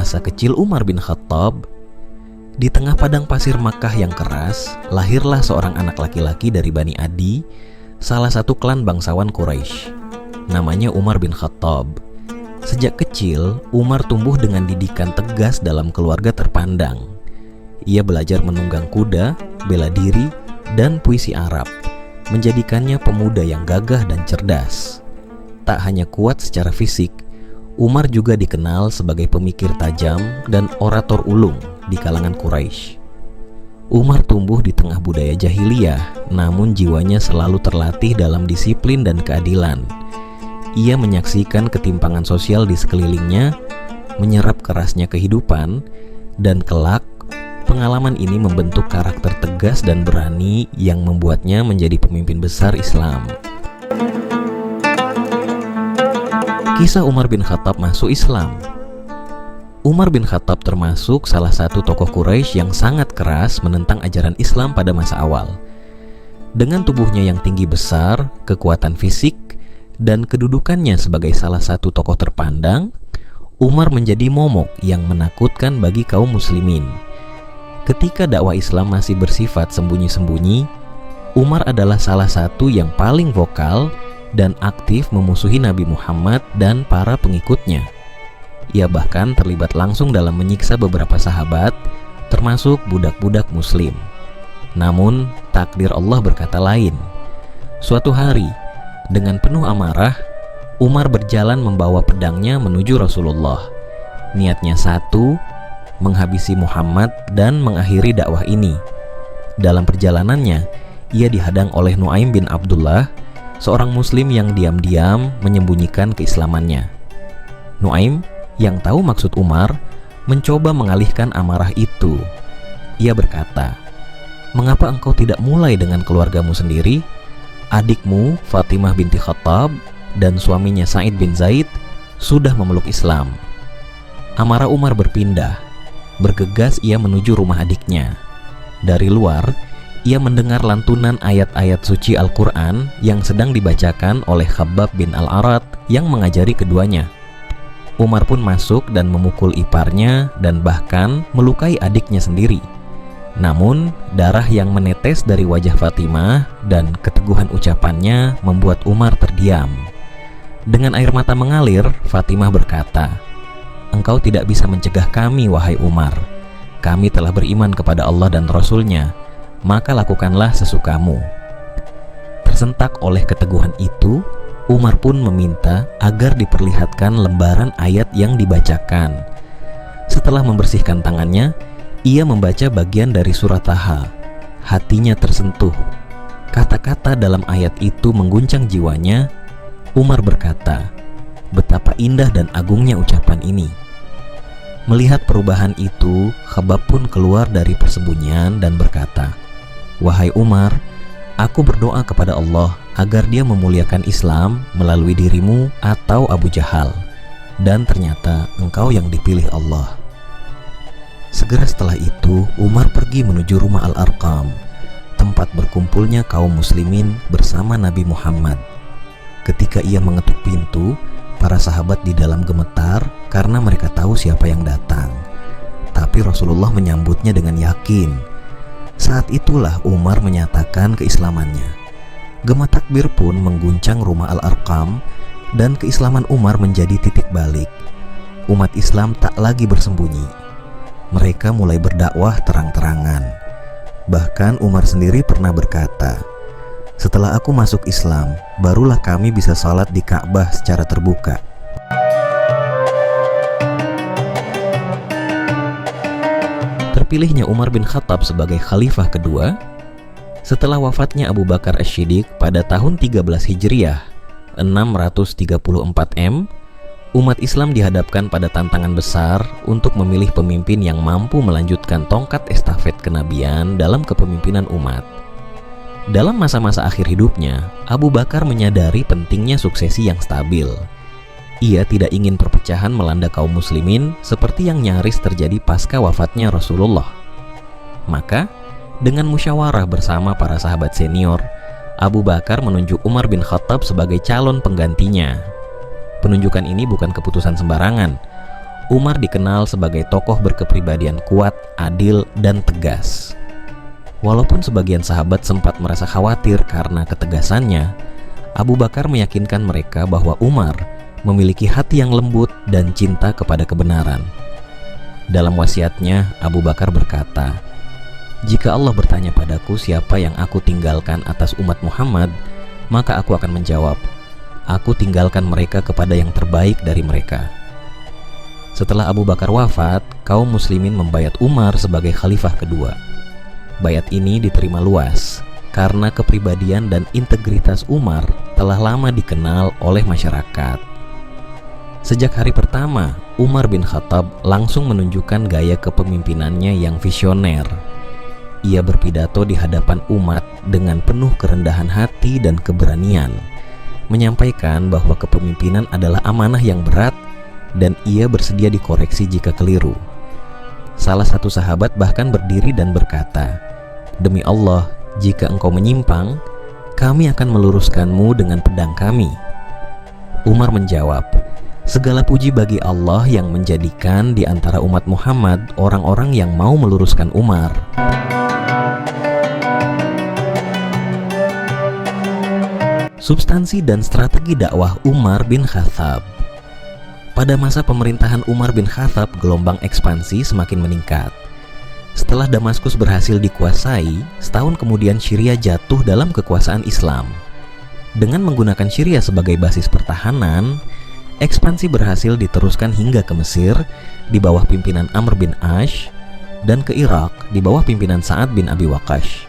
masa kecil Umar bin Khattab, di tengah padang pasir Makkah yang keras, lahirlah seorang anak laki-laki dari Bani Adi, salah satu klan bangsawan Quraisy. Namanya Umar bin Khattab. Sejak kecil, Umar tumbuh dengan didikan tegas dalam keluarga terpandang. Ia belajar menunggang kuda, bela diri, dan puisi Arab, menjadikannya pemuda yang gagah dan cerdas. Tak hanya kuat secara fisik, Umar juga dikenal sebagai pemikir tajam dan orator ulung di kalangan Quraisy. Umar tumbuh di tengah budaya jahiliyah, namun jiwanya selalu terlatih dalam disiplin dan keadilan. Ia menyaksikan ketimpangan sosial di sekelilingnya, menyerap kerasnya kehidupan, dan kelak pengalaman ini membentuk karakter tegas dan berani yang membuatnya menjadi pemimpin besar Islam. Kisah Umar bin Khattab masuk Islam. Umar bin Khattab termasuk salah satu tokoh Quraisy yang sangat keras menentang ajaran Islam pada masa awal. Dengan tubuhnya yang tinggi besar, kekuatan fisik, dan kedudukannya sebagai salah satu tokoh terpandang, Umar menjadi momok yang menakutkan bagi kaum muslimin. Ketika dakwah Islam masih bersifat sembunyi-sembunyi, Umar adalah salah satu yang paling vokal dan aktif memusuhi Nabi Muhammad dan para pengikutnya. Ia bahkan terlibat langsung dalam menyiksa beberapa sahabat, termasuk budak-budak muslim. Namun, takdir Allah berkata lain. Suatu hari, dengan penuh amarah, Umar berjalan membawa pedangnya menuju Rasulullah. Niatnya satu, menghabisi Muhammad dan mengakhiri dakwah ini. Dalam perjalanannya, ia dihadang oleh Nuaim bin Abdullah, seorang muslim yang diam-diam menyembunyikan keislamannya. Nuaim, yang tahu maksud Umar, mencoba mengalihkan amarah itu. Ia berkata, "Mengapa engkau tidak mulai dengan keluargamu sendiri? Adikmu, Fatimah binti Khattab, dan suaminya Sa'id bin Zaid sudah memeluk Islam." Amarah Umar berpindah. Bergegas ia menuju rumah adiknya. Dari luar, ia mendengar lantunan ayat-ayat suci Al-Quran yang sedang dibacakan oleh Khabbab bin Al-Arat yang mengajari keduanya. Umar pun masuk dan memukul iparnya dan bahkan melukai adiknya sendiri. Namun, darah yang menetes dari wajah Fatimah dan keteguhan ucapannya membuat Umar terdiam. Dengan air mata mengalir, Fatimah berkata, "Engkau tidak bisa mencegah kami, wahai Umar. Kami telah beriman kepada Allah dan Rasul-Nya, maka lakukanlah sesukamu." Tersentak oleh keteguhan itu, Umar pun meminta agar diperlihatkan lembaran ayat yang dibacakan. Setelah membersihkan tangannya, ia membaca bagian dari surat Taha. Hatinya tersentuh. Kata-kata dalam ayat itu mengguncang jiwanya. Umar berkata, "Betapa indah dan agungnya ucapan ini." Melihat perubahan itu, Khabbab pun keluar dari persembunyian dan berkata, "Wahai Umar, aku berdoa kepada Allah agar Dia memuliakan Islam melalui dirimu atau Abu Jahal, dan ternyata engkau yang dipilih Allah." Segera setelah itu, Umar pergi menuju rumah Al-Arqam, tempat berkumpulnya kaum muslimin bersama Nabi Muhammad. Ketika ia mengetuk pintu, para sahabat di dalam gemetar karena mereka tahu siapa yang datang. Tapi Rasulullah menyambutnya dengan yakin. Saat itulah Umar menyatakan keislamannya. Gema takbir pun mengguncang rumah Al-Arqam, dan keislaman Umar menjadi titik balik. Umat Islam tak lagi bersembunyi. Mereka mulai berdakwah terang-terangan. Bahkan Umar sendiri pernah berkata, "Setelah aku masuk Islam, barulah kami bisa salat di Ka'bah secara terbuka." Terpilihnya Umar bin Khattab sebagai khalifah kedua setelah wafatnya Abu Bakar Asy-Syiddiq pada tahun 13 Hijriah 634 M, umat Islam dihadapkan pada tantangan besar untuk memilih pemimpin yang mampu melanjutkan tongkat estafet kenabian dalam kepemimpinan umat. Dalam masa-masa akhir hidupnya, Abu Bakar menyadari pentingnya suksesi yang stabil. Ia tidak ingin perpecahan melanda kaum muslimin seperti yang nyaris terjadi pasca wafatnya Rasulullah. Maka, dengan musyawarah bersama para sahabat senior, Abu Bakar menunjuk Umar bin Khattab sebagai calon penggantinya. Penunjukan ini bukan keputusan sembarangan. Umar dikenal sebagai tokoh berkepribadian kuat, adil, dan tegas. Walaupun sebagian sahabat sempat merasa khawatir karena ketegasannya, Abu Bakar meyakinkan mereka bahwa Umar memiliki hati yang lembut dan cinta kepada kebenaran. Dalam wasiatnya, Abu Bakar berkata, "Jika Allah bertanya padaku siapa yang aku tinggalkan atas umat Muhammad, maka aku akan menjawab, aku tinggalkan mereka kepada yang terbaik dari mereka." Setelah Abu Bakar wafat, kaum muslimin membayat Umar sebagai khalifah kedua. Bayat ini diterima luas karena kepribadian dan integritas Umar telah lama dikenal oleh masyarakat. Sejak hari pertama, Umar bin Khattab langsung menunjukkan gaya kepemimpinannya yang visioner. Ia berpidato di hadapan umat dengan penuh kerendahan hati dan keberanian, menyampaikan bahwa kepemimpinan adalah amanah yang berat dan ia bersedia dikoreksi jika keliru. Salah satu sahabat bahkan berdiri dan berkata, "Demi Allah, jika engkau menyimpang, kami akan meluruskanmu dengan pedang kami." Umar menjawab, "Segala puji bagi Allah yang menjadikan di antara umat Muhammad orang-orang yang mau meluruskan Umar." Substansi dan strategi dakwah Umar bin Khattab. Pada masa pemerintahan Umar bin Khattab, gelombang ekspansi semakin meningkat. Setelah Damaskus berhasil dikuasai, setahun kemudian Syria jatuh dalam kekuasaan Islam. Dengan menggunakan Syria sebagai basis pertahanan, ekspansi berhasil diteruskan hingga ke Mesir di bawah pimpinan Amr bin Ash dan ke Irak di bawah pimpinan Sa'ad bin Abi Waqqas.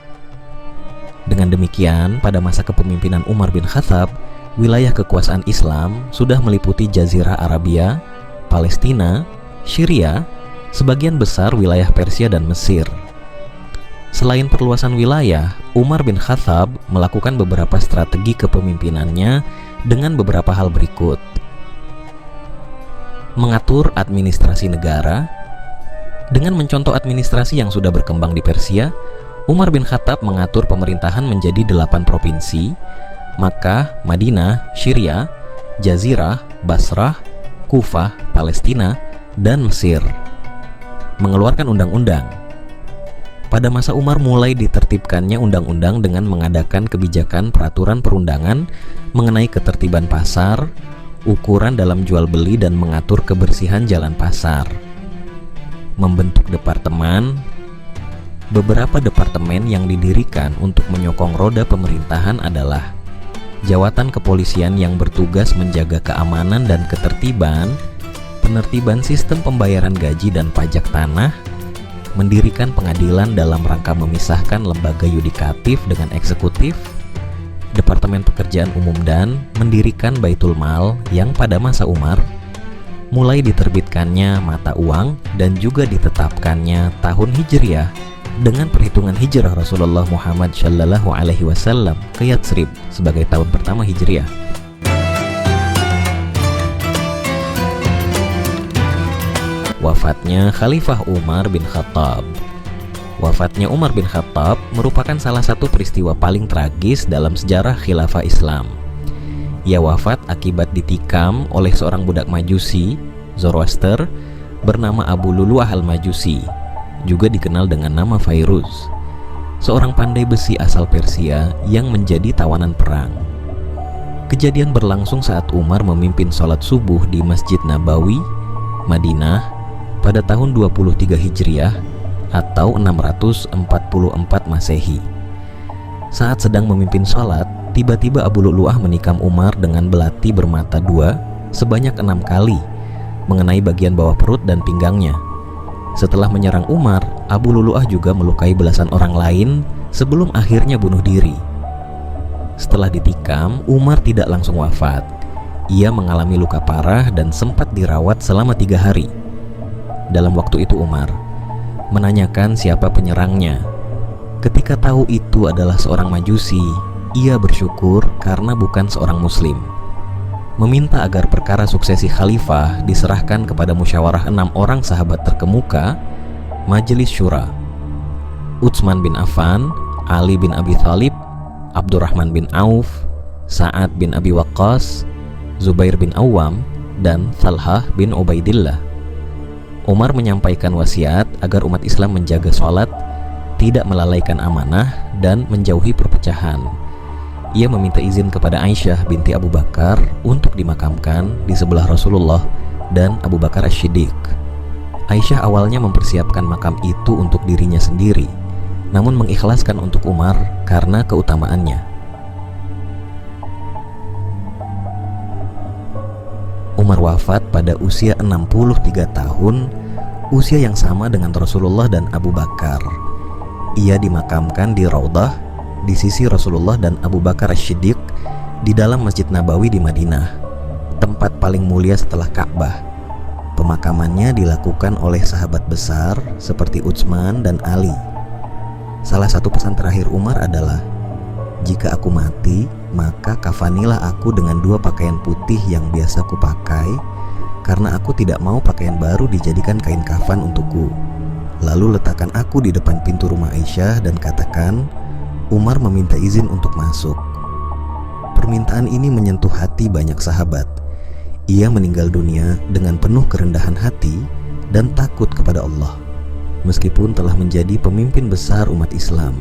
Dengan demikian, pada masa kepemimpinan Umar bin Khattab, wilayah kekuasaan Islam sudah meliputi Jazirah Arabia, Palestina, Syria, sebagian besar wilayah Persia dan Mesir. Selain perluasan wilayah, Umar bin Khattab melakukan beberapa strategi kepemimpinannya dengan beberapa hal berikut. Mengatur administrasi negara. Dengan mencontoh administrasi yang sudah berkembang di Persia, Umar bin Khattab mengatur pemerintahan menjadi 8 provinsi: Makkah, Madinah, Syria, Jazirah, Basrah, Kufah, Palestina, dan Mesir. Mengeluarkan undang-undang. Pada masa Umar mulai ditertibkannya undang-undang dengan mengadakan kebijakan peraturan perundangan mengenai ketertiban pasar, ukuran dalam jual beli, dan mengatur kebersihan jalan pasar. Membentuk departemen. Beberapa departemen yang didirikan untuk menyokong roda pemerintahan adalah Jawatan Kepolisian yang bertugas menjaga keamanan dan ketertiban, penertiban sistem pembayaran gaji dan pajak tanah, mendirikan pengadilan dalam rangka memisahkan lembaga yudikatif dengan eksekutif, Departemen Pekerjaan Umum, dan mendirikan Baitul Mal yang pada masa Umar mulai diterbitkannya mata uang dan juga ditetapkannya tahun Hijriah dengan perhitungan hijrah Rasulullah Muhammad Shallallahu Alaihi Wasallam ke Yatsrib sebagai tahun pertama Hijriah. Wafatnya Khalifah Umar bin Khattab. Wafatnya Umar bin Khattab merupakan salah satu peristiwa paling tragis dalam sejarah khilafah Islam. Ia wafat akibat ditikam oleh seorang budak Majusi, Zoroaster, bernama Abu Lulu'ah al-Majusi, juga dikenal dengan nama Fairuz, seorang pandai besi asal Persia yang menjadi tawanan perang. Kejadian berlangsung saat Umar memimpin sholat subuh di Masjid Nabawi, Madinah pada tahun 23 Hijriah atau 644 Masehi. Saat sedang memimpin sholat, tiba-tiba Abu Lulu'ah menikam Umar dengan belati bermata 2 sebanyak 6 kali mengenai bagian bawah perut dan pinggangnya. Setelah menyerang Umar, Abu Lulu'ah juga melukai belasan orang lain sebelum akhirnya bunuh diri. Setelah ditikam, Umar tidak langsung wafat. Ia mengalami luka parah dan sempat dirawat selama 3 hari. Dalam waktu itu Umar menanyakan siapa penyerangnya. Ketika tahu itu adalah seorang Majusi, ia bersyukur karena bukan seorang Muslim. Meminta agar perkara suksesi khalifah diserahkan kepada musyawarah 6 orang sahabat terkemuka, Majelis Syura: Utsman bin Affan, Ali bin Abi Thalib, Abdurrahman bin Auf, Sa'ad bin Abi Waqqas, Zubair bin Awam, dan Thalhah bin Ubaidillah. Umar menyampaikan wasiat agar umat Islam menjaga sholat, tidak melalaikan amanah, dan menjauhi perpecahan. Ia meminta izin kepada Aisyah binti Abu Bakar untuk dimakamkan di sebelah Rasulullah dan Abu Bakar As-Siddiq. Aisyah awalnya mempersiapkan makam itu untuk dirinya sendiri, namun mengikhlaskan untuk Umar karena keutamaannya. Umar wafat pada usia 63 tahun, usia yang sama dengan Rasulullah dan Abu Bakar. Ia dimakamkan di Raudhah di sisi Rasulullah dan Abu Bakar As-Siddiq di dalam Masjid Nabawi di Madinah, tempat paling mulia setelah Ka'bah. Pemakamannya dilakukan oleh sahabat besar seperti Utsman dan Ali. Salah satu pesan terakhir Umar adalah, "Jika aku mati, maka kafanilah aku dengan 2 pakaian putih yang biasa kupakai, karena aku tidak mau pakaian baru dijadikan kain kafan untukku. Lalu letakkan aku di depan pintu rumah Aisyah dan katakan, Umar meminta izin untuk masuk." Permintaan ini menyentuh hati banyak sahabat. Ia meninggal dunia dengan penuh kerendahan hati dan takut kepada Allah, meskipun telah menjadi pemimpin besar umat Islam.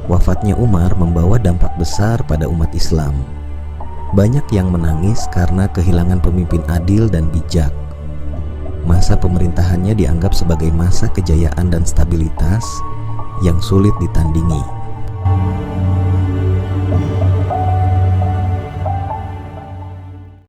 Wafatnya Umar membawa dampak besar pada umat Islam. Banyak yang menangis karena kehilangan pemimpin adil dan bijak. Masa pemerintahannya dianggap sebagai masa kejayaan dan stabilitas yang sulit ditandingi.